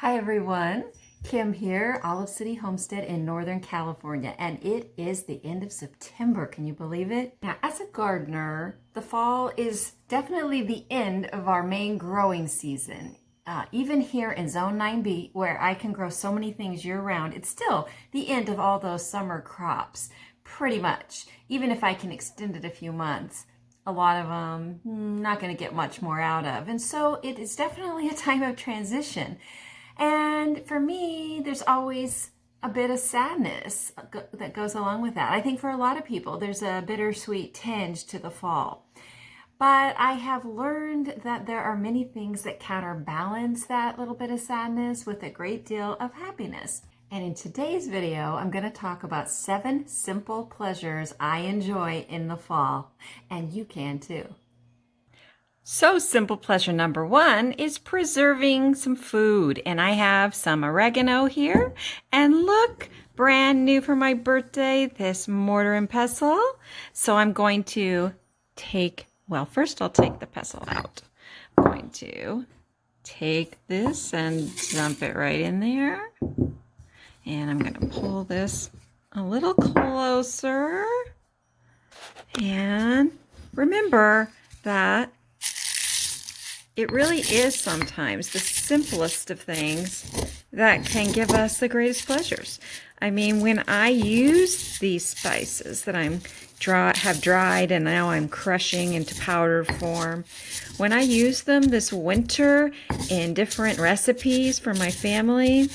Hi everyone, Kim here, Olive City Homestead in Northern California, and it is the end of September. Can you believe it? Now, as a gardener, the fall is definitely the end of our main growing season. Even here in Zone 9B, where I can grow so many things year-round, it's still the end of all those summer crops, pretty much. Even if I can extend it a few months, a lot of them not going to get much more out of. And so it is definitely a time of transition. And for me, there's always a bit of sadness that goes along with that. I think for a lot of people, there's a bittersweet tinge to the fall. But I have learned that there are many things that counterbalance that little bit of sadness with a great deal of happiness. And in today's video, I'm going to talk about 7 simple pleasures I enjoy in the fall. And you can too. So simple pleasure number 1 is preserving some food. And I have some oregano here. And look, brand new for my birthday, this mortar and pestle. So I'm going to first I'll take the pestle out. I'm going to take this and dump it right in there. And I'm going to pull this a little closer. And remember that it really is sometimes the simplest of things that can give us the greatest pleasures. I mean, when I use these spices that have dried and now I'm crushing into powder form, when I use them this winter in different recipes for my family,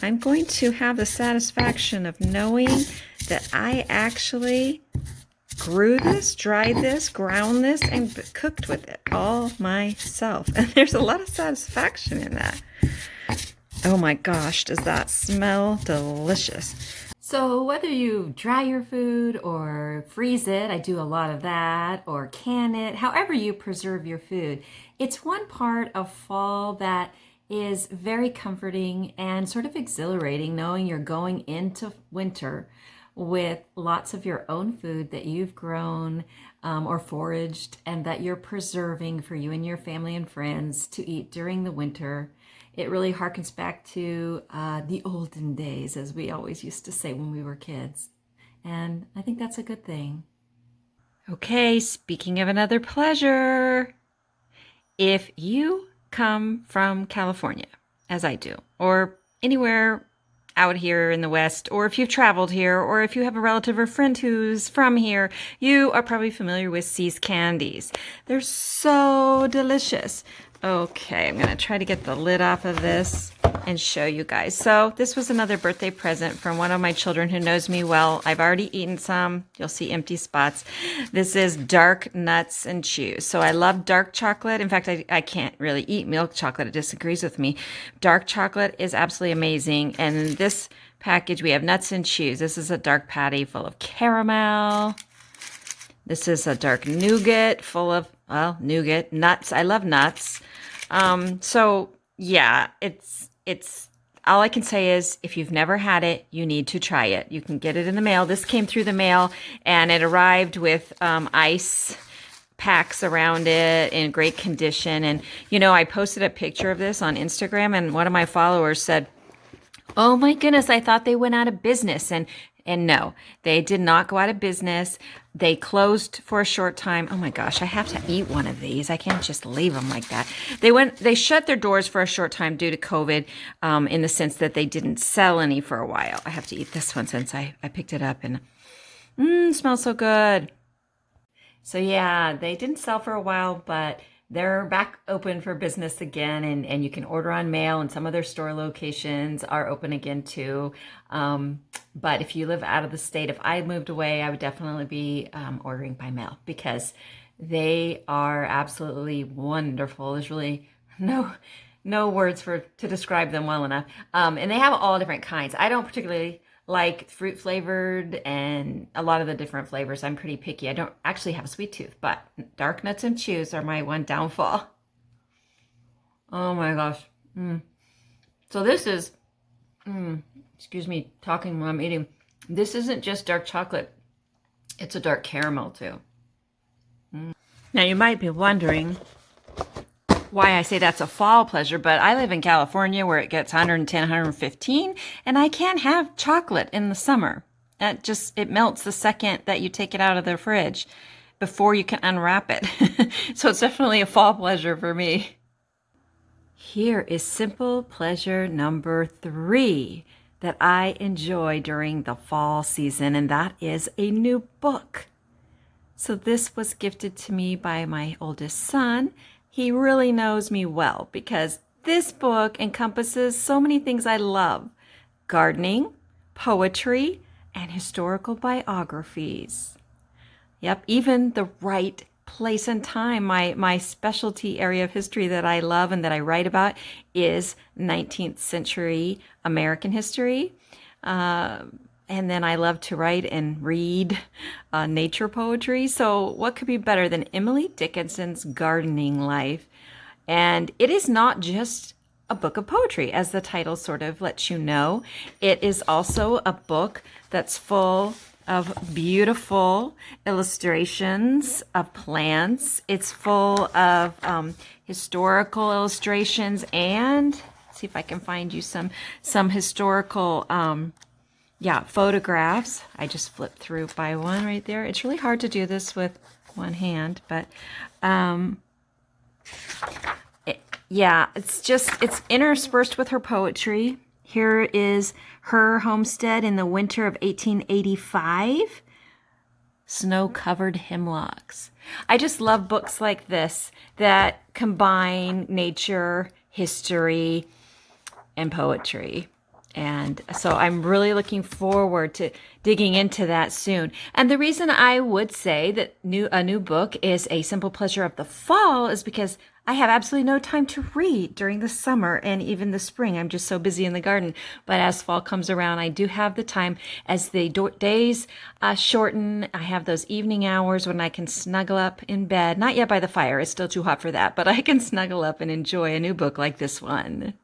I'm going to have the satisfaction of knowing that I actually grew this, dried this, ground this, and cooked with it all myself. And there's a lot of satisfaction in that. Oh my gosh, does that smell delicious? So whether you dry your food or freeze it, I do a lot of that, or can it, however you preserve your food, it's one part of fall that is very comforting and sort of exhilarating, knowing you're going into winter with lots of your own food that you've grown or foraged and that you're preserving for you and your family and friends to eat during the winter. It really harkens back to the olden days, as we always used to say when we were kids. And I think that's a good thing. Okay, speaking of another pleasure, if you come from California, as I do, or anywhere out here in the West, or if you've traveled here, or if you have a relative or friend who's from here, you are probably familiar with See's candies. They're so delicious. Okay, I'm going to try to get the lid off of this and show you guys. So this was another birthday present from one of my children who knows me well. I've already eaten some. You'll see empty spots. This is dark nuts and chews. So I love dark chocolate. In fact, I can't really eat milk chocolate. It disagrees with me. Dark chocolate is absolutely amazing. And in this package, we have nuts and chews. This is a dark patty full of caramel. This is a dark nougat full of, nougat, nuts. I love nuts. So yeah, it's all I can say is if you've never had it, you need to try it. You can get it in the mail. This came through the mail and it arrived with ice packs around it in great condition. And, I posted a picture of this on Instagram and one of my followers said, "Oh my goodness, I thought they went out of business." And no, they did not go out of business. They closed for a short time. Oh my gosh, I have to eat one of these. I can't just leave them like that. They shut their doors for a short time due to COVID, in the sense that they didn't sell any for a while. I have to eat this one since I picked it up and smells so good. So yeah, they didn't sell for a while, but they're back open for business again, and you can order on mail, and some of their store locations are open again too. But if you live out of the state, if I moved away, I would definitely be ordering by mail because they are absolutely wonderful. There's really no words to describe them well enough. And they have all different kinds. I don't particularly like fruit flavored and a lot of the different flavors. I'm pretty picky. I don't actually have a sweet tooth, but dark nuts and chews are my one downfall. Oh my gosh. So this is, excuse me, talking while I'm eating. This isn't just dark chocolate. It's a dark caramel too. Now you might be wondering, why I say that's a fall pleasure, but I live in California where it gets 110, 115, and I can't have chocolate in the summer. It melts the second that you take it out of the fridge before you can unwrap it. So it's definitely a fall pleasure for me. Here is simple pleasure number 3 that I enjoy during the fall season, and that is a new book. So this was gifted to me by my oldest son. He really knows me well because this book encompasses so many things I love: gardening, poetry, and historical biographies. Yep, even the right place and time. My specialty area of history that I love and that I write about is 19th century American history. And then I love to write and read nature poetry. So what could be better than Emily Dickinson's Gardening Life? And it is not just a book of poetry, as the title sort of lets you know. It is also a book that's full of beautiful illustrations of plants. It's full of historical illustrations, and let's see if I can find you some historical photographs. I just flipped through by one right there. It's really hard to do this with one hand, but it's interspersed with her poetry. Here is her homestead in the winter of 1885. Snow-covered hemlocks. I just love books like this that combine nature, history, and poetry. And so I'm really looking forward to digging into that soon. And the reason I would say that a new book is a simple pleasure of the fall is because I have absolutely no time to read during the summer and even the spring. I'm just so busy in the garden. But as fall comes around, I do have the time. As the days shorten, I have those evening hours when I can snuggle up in bed. Not yet by the fire. It's still too hot for that. But I can snuggle up and enjoy a new book like this one.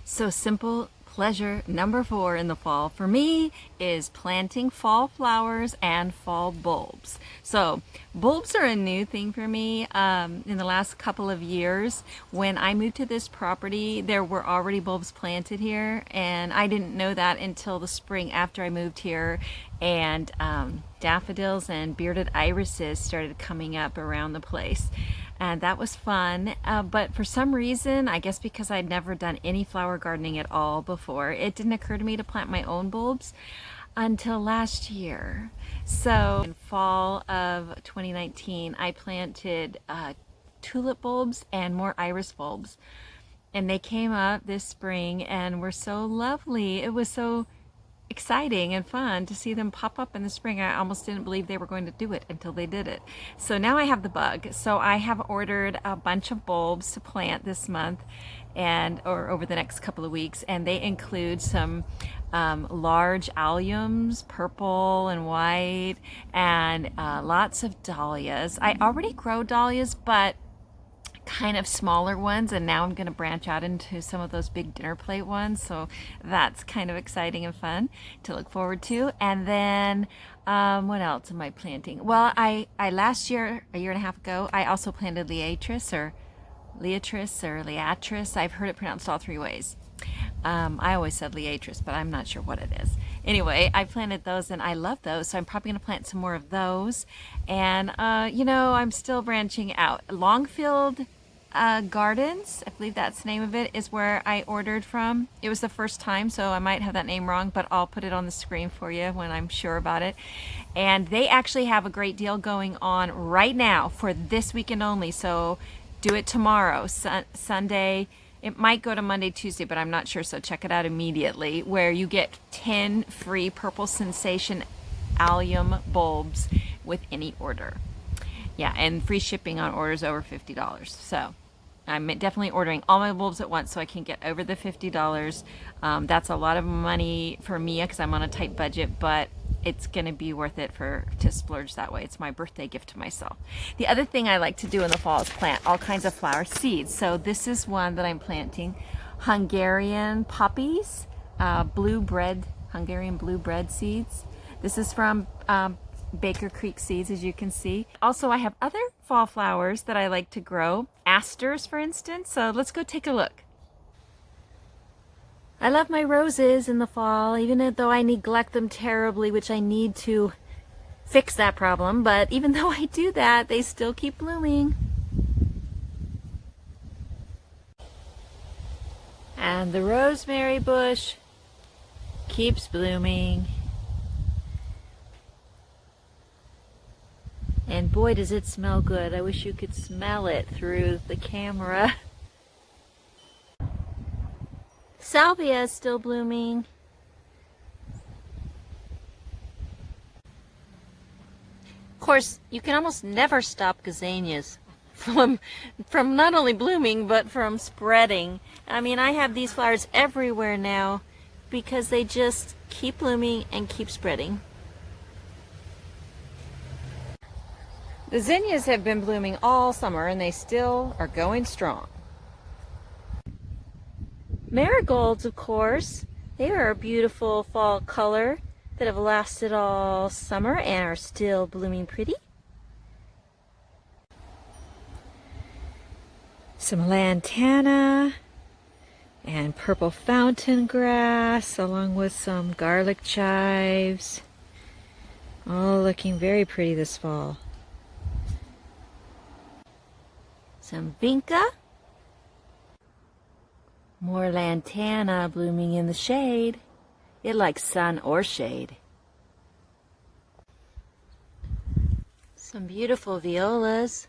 So simple pleasure number 4 in the fall for me is planting fall flowers and fall bulbs. So bulbs are a new thing for me. In the last couple of years, when I moved to this property, there were already bulbs planted here, and I didn't know that until the spring after I moved here. And daffodils and bearded irises started coming up around the place. And that was fun, but for some reason, I guess because I'd never done any flower gardening at all before, it didn't occur to me to plant my own bulbs until last year. So in fall of 2019, I planted tulip bulbs and more iris bulbs, and they came up this spring and were so lovely. It was so exciting and fun to see them pop up in the spring. I almost didn't believe they were going to do it until they did it. So now I have the bug. So I have ordered a bunch of bulbs to plant this month or over the next couple of weeks, and they include some large alliums, purple and white, and lots of dahlias. I already grow dahlias, but kind of smaller ones, and now I'm going to branch out into some of those big dinner plate ones, so that's kind of exciting and fun to look forward to. And then what else am I planting? Well, I last year, a year and a half ago, I also planted Leatris or Leatris. I've heard it pronounced all 3 ways. I always said Leatris, but I'm not sure what it is. Anyway, I planted those and I love those, so I'm probably going to plant some more of those. And, I'm still branching out. Longfield Gardens, I believe that's the name of it, is where I ordered from. It was the first time, so I might have that name wrong, but I'll put it on the screen for you when I'm sure about it. And they actually have a great deal going on right now for this weekend only, so do it tomorrow, Sunday. It might go to Monday, Tuesday, but I'm not sure, so check it out immediately, where you get 10 free Purple Sensation allium bulbs with any order. Yeah, and free shipping on orders over $50. So I'm definitely ordering all my bulbs at once so I can get over the $50. That's a lot of money for me because I'm on a tight budget, but it's going to be worth it to splurge that way. It's my birthday gift to myself. The other thing I like to do in the fall is plant all kinds of flower seeds. So this is one that I'm planting, Hungarian poppies, Hungarian blue bread seeds. This is from Baker Creek seeds, as you can see. Also, I have other fall flowers that I like to grow. Asters, for instance. So let's go take a look. I love my roses in the fall, even though I neglect them terribly, which I need to fix that problem. But even though I do that, they still keep blooming. And the rosemary bush keeps blooming. And boy, does it smell good. I wish you could smell it through the camera. Salvia is still blooming. Of course, you can almost never stop gazanias from not only blooming, but from spreading. I mean, I have these flowers everywhere now because they just keep blooming and keep spreading. The zinnias have been blooming all summer and they still are going strong. Marigolds, of course, they are a beautiful fall color that have lasted all summer and are still blooming pretty. Some lantana and purple fountain grass along with some garlic chives. All looking very pretty this fall. Some vinca. More lantana blooming in the shade. It likes sun or shade. Some beautiful violas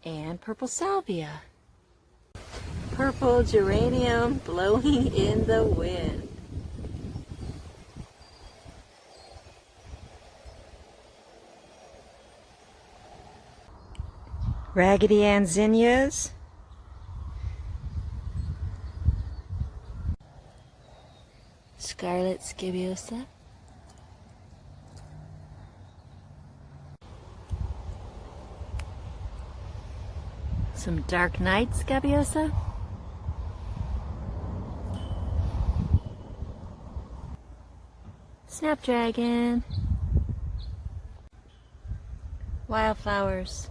and purple salvia. Purple geranium blowing in the wind. Raggedy Ann zinnias. Scarlet scabiosa. Some dark night scabiosa. Snapdragon. Wildflowers.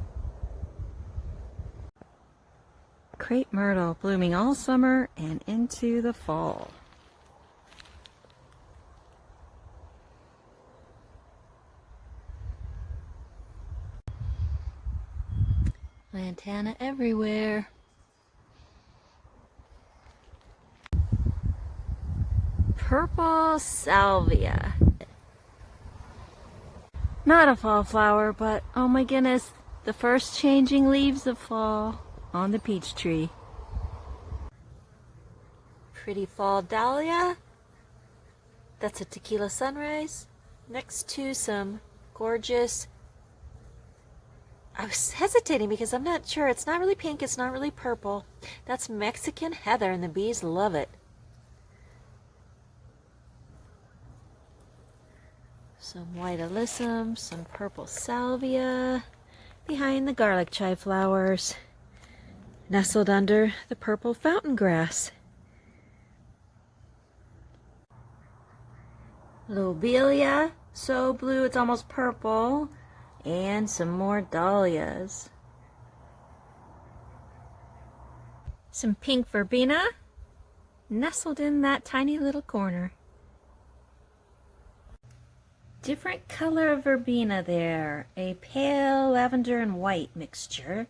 Crepe myrtle blooming all summer and into the fall. Lantana everywhere. Purple salvia. Not a fall flower, but oh my goodness, the first changing leaves of fall on the peach tree. Pretty fall dahlia. That's a tequila sunrise. Next to some gorgeous, I was hesitating because I'm not sure. It's not really pink. It's not really purple. That's Mexican heather and the bees love it. Some white alyssum, some purple salvia behind the garlic chive flowers, nestled under the purple fountain grass. Lobelia, so blue it's almost purple. And some more dahlias. Some pink verbena nestled in that tiny little corner. Different color of verbena there. A pale lavender and white mixture.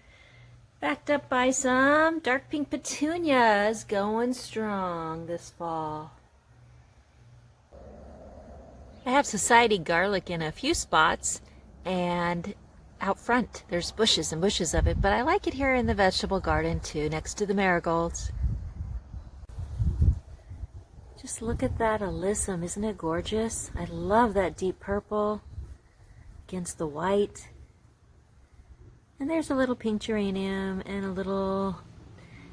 Backed up by some dark pink petunias going strong this fall. I have society garlic in a few spots. And out front there's bushes and bushes of it, but I like it here in the vegetable garden too, next to the marigolds. Just look at that alyssum, isn't it gorgeous? I love that deep purple against the white. And there's a little pink geranium and a little,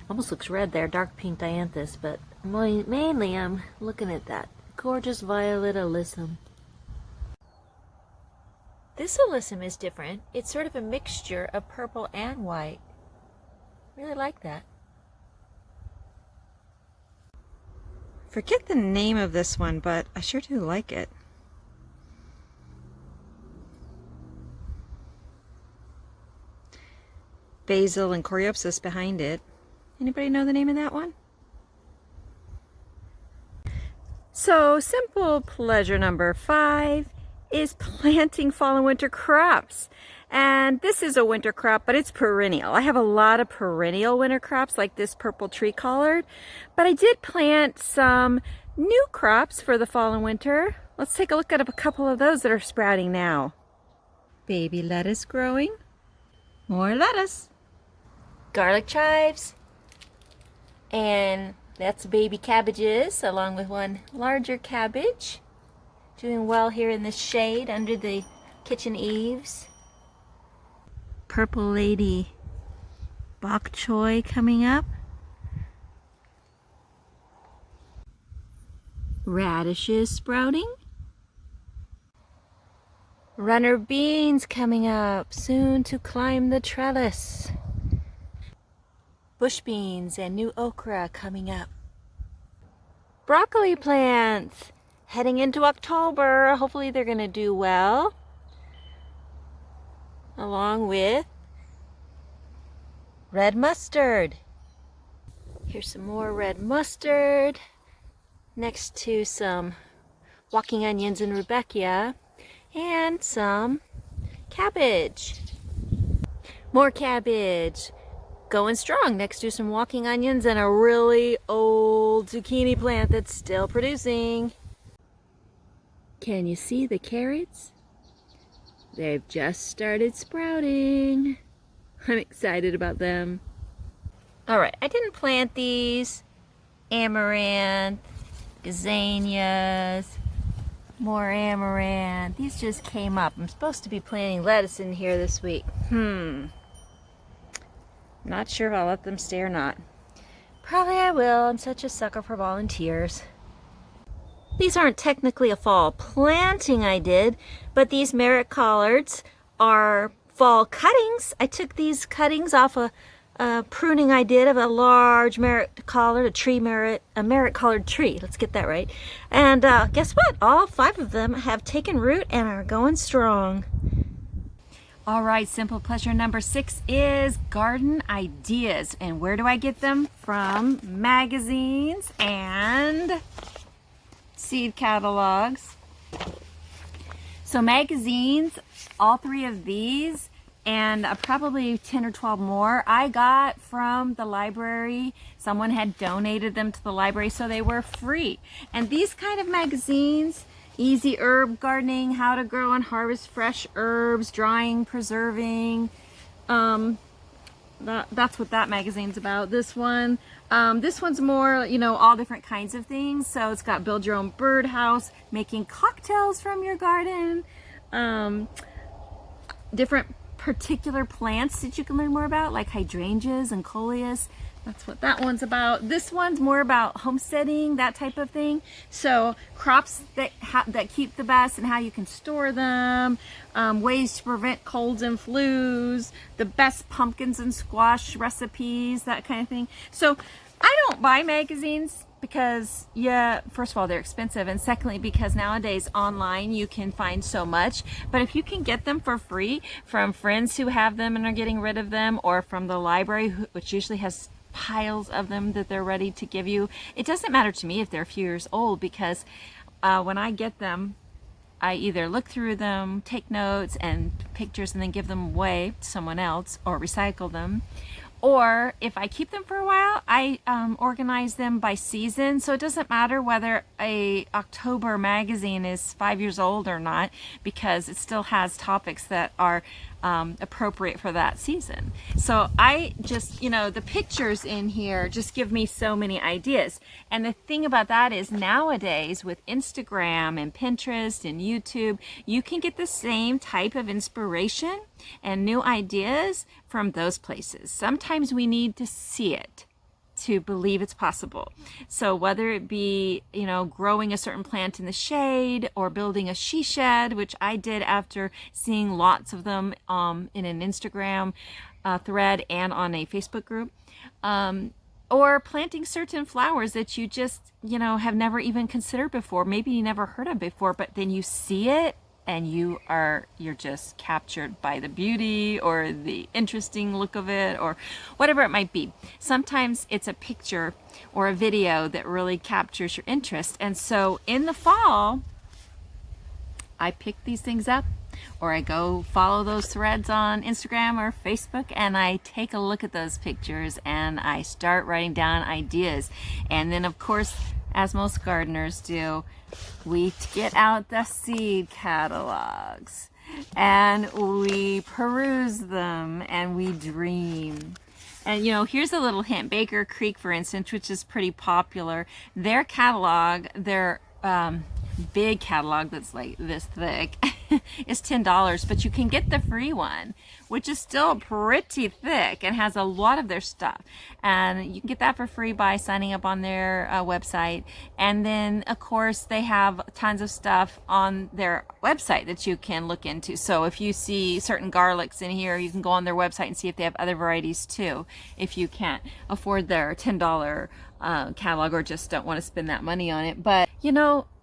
almost looks red there, dark pink dianthus, but mainly I'm looking at that gorgeous violet alyssum. This alyssum is different. It's sort of a mixture of purple and white. Really like that. Forget the name of this one, but I sure do like it. basil and coreopsis behind it. Anybody know the name of that one? So simple pleasure number 5 is planting fall and winter crops. And this is a winter crop, but it's perennial. I have a lot of perennial winter crops like this purple tree collard, but I did plant some new crops for the fall and winter. Let's take a look at a couple of those that are sprouting now. Baby lettuce growing. More lettuce. Garlic chives. And that's baby cabbages along with one larger cabbage. Doing well here in the shade under the kitchen eaves. Purple lady bok choy coming up. Radishes sprouting. Runner beans coming up, soon to climb the trellis. Bush beans and new okra coming up. Broccoli plants heading into October. Hopefully they're going to do well. Along with red mustard. Here's some more red mustard next to some walking onions and rudbeckia and some cabbage. More cabbage. Going strong next to some walking onions and a really old zucchini plant that's still producing. Can you see the carrots? They've just started sprouting. I'm excited about them. All right, I didn't plant these. Amaranth, gazanias, more amaranth. These just came up. I'm supposed to be planting lettuce in here this week. Not sure if I'll let them stay or not. Probably I will. I'm such a sucker for volunteers. These aren't technically a fall planting I did, but these merit collards are fall cuttings. I took these cuttings off a pruning I did of a large merit collard, a merit collard tree. Let's get that right. And guess what? All 5 of them have taken root and are going strong. All right, simple pleasure number 6 is garden ideas. And where do I get them? From magazines and seed catalogs. So magazines, all 3 of these, and probably 10 or 12 more, I got from the library. Someone had donated them to the library, so they were free. And these kind of magazines, Easy Herb Gardening, How to Grow and Harvest Fresh Herbs, Drying, Preserving, that's what that magazine's about. This one's more, all different kinds of things. So it's got build your own birdhouse, making cocktails from your garden, different particular plants that you can learn more about, like hydrangeas and coleus. That's what that one's about. This one's more about homesteading, that type of thing. So crops that keep the best and how you can store them, ways to prevent colds and flus, the best pumpkins and squash recipes, that kind of thing. So I don't buy magazines because, first of all, they're expensive, and secondly, because nowadays online you can find so much. But if you can get them for free from friends who have them and are getting rid of them, or from the library, which usually has piles of them that they're ready to give you, it doesn't matter to me if they're a few years old, because when I get them, I either look through them, take notes and pictures, and then give them away to someone else or recycle them. Or if I keep them for a while, I organize them by season. So it doesn't matter whether a October magazine is 5 years old or not, because it still has topics that are appropriate for that season. So I just, the pictures in here just give me so many ideas. And the thing about that is, nowadays with Instagram and Pinterest and YouTube, you can get the same type of inspiration and new ideas from those places. Sometimes we need to see it to believe it's possible. So whether it be, growing a certain plant in the shade, or building a she shed, which I did after seeing lots of them in an Instagram thread and on a Facebook group, or planting certain flowers that you just, have never even considered before, maybe you never heard of before, but then you see it and you're just captured by the beauty or the interesting look of it or whatever it might be. Sometimes it's a picture or a video that really captures your interest. And so in the fall, I pick these things up, or I go follow those threads on Instagram or Facebook, and I take a look at those pictures and I start writing down ideas. And then of course, as most gardeners do, we get out the seed catalogs and we peruse them and we dream. And here's a little hint. Baker Creek, for instance, which is pretty popular, their catalog, their big catalog that's like this thick is $10, but you can get the free one, which is still pretty thick and has a lot of their stuff, and you can get that for free by signing up on their website. And then of course they have tons of stuff on their website that you can look into. So if you see certain garlics in here, you can go on their website and see if they have other varieties too, if you can't afford their $10 catalog or just don't want to spend that money on it. But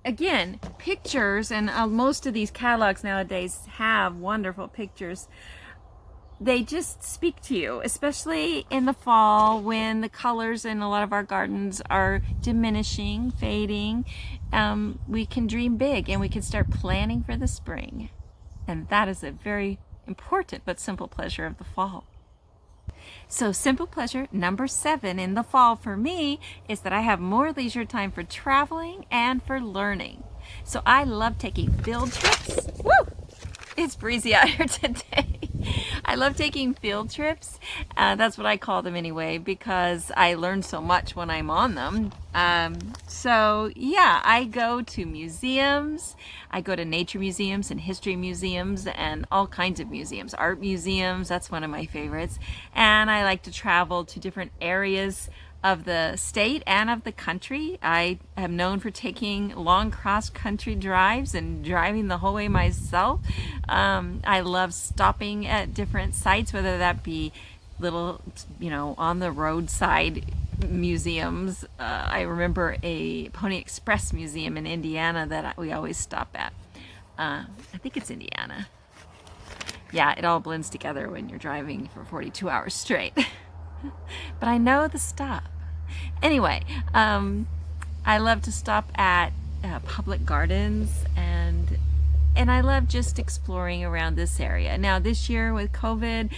again, pictures, and most of these catalogs nowadays have wonderful pictures. They just speak to you, especially in the fall when the colors in a lot of our gardens are diminishing, fading. We can dream big and we can start planning for the spring. And that is a very important but simple pleasure of the fall. So simple pleasure number 7 in the fall for me is that I have more leisure time for traveling and for learning. So I love taking field trips. Woo! It's breezy out here today. I love taking field trips. That's what I call them anyway, because I learn so much when I'm on them. So yeah, I go to museums. I go to nature museums and history museums and all kinds of museums. Art museums, that's one of my favorites. And I like to travel to different areas of the state and of the country. I am known for taking long cross-country drives and driving the whole way myself. I love stopping at different sites, whether that be little, on the roadside museums. I remember a Pony Express museum in Indiana that we always stop at. I think it's Indiana. Yeah, it all blends together when you're driving for 42 hours straight. But I know the stop. Anyway, I love to stop at public gardens, and I love just exploring around this area. Now this year with COVID,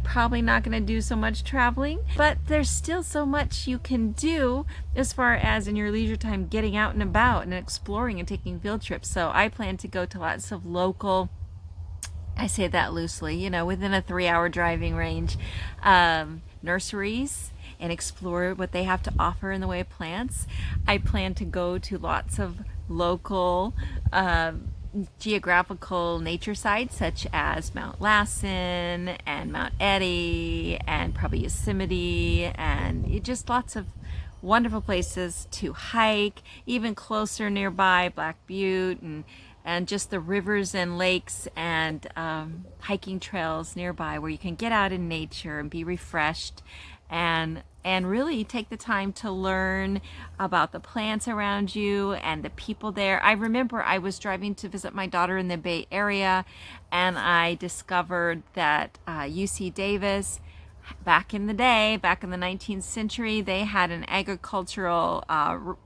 probably not going to do so much traveling, but there's still so much you can do as far as in your leisure time getting out and about and exploring and taking field trips. So I plan to go to lots of local, I say that loosely, within a 3-hour driving range, nurseries, and explore what they have to offer in the way of plants. I plan to go to lots of local geographical nature sites such as Mount Lassen and Mount Eddy and probably Yosemite, and just lots of wonderful places to hike, even closer nearby, Black Butte, and just the rivers and lakes and hiking trails nearby where you can get out in nature and be refreshed and really take the time to learn about the plants around you and the people there. I remember I was driving to visit my daughter in the Bay Area, and I discovered that UC Davis, back in the day, back in the 19th century, they had an agricultural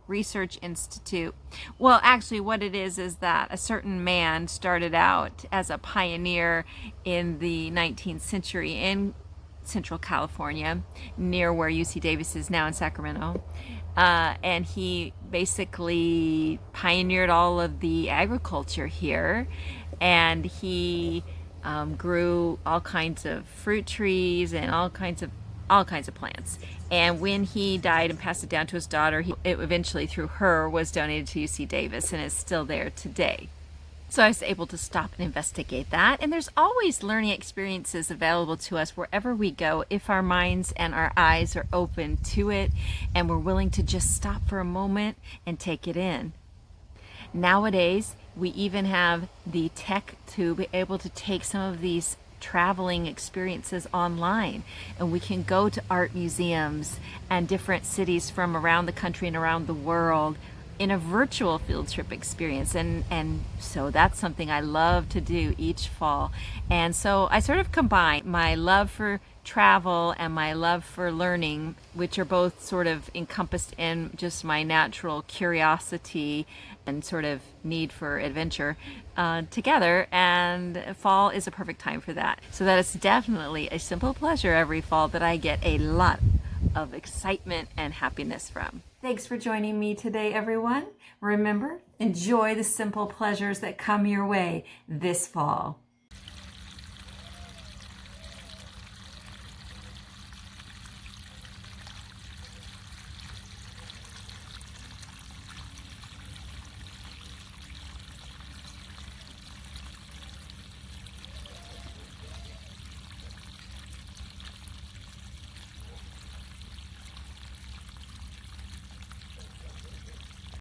research institute. Well, actually what it is that a certain man started out as a pioneer in the 19th century in Central California, near where UC Davis is now in Sacramento. And he basically pioneered all of the agriculture here, and he grew all kinds of fruit trees and all kinds of plants. And when he died and passed it down to his daughter, it eventually through her was donated to UC Davis and is still there today. So I was able to stop and investigate that. And there's always learning experiences available to us wherever we go if our minds and our eyes are open to it and we're willing to just stop for a moment and take it in. Nowadays, we even have the tech to be able to take some of these traveling experiences online, and we can go to art museums and different cities from around the country and around the world in a virtual field trip experience. And so that's something I love to do each fall. And so I sort of combine my love for travel and my love for learning, which are both sort of encompassed in just my natural curiosity and sort of need for adventure together. And fall is a perfect time for that. So that is definitely a simple pleasure every fall that I get a lot of excitement and happiness from. Thanks for joining me today, everyone. Remember, enjoy the simple pleasures that come your way this fall.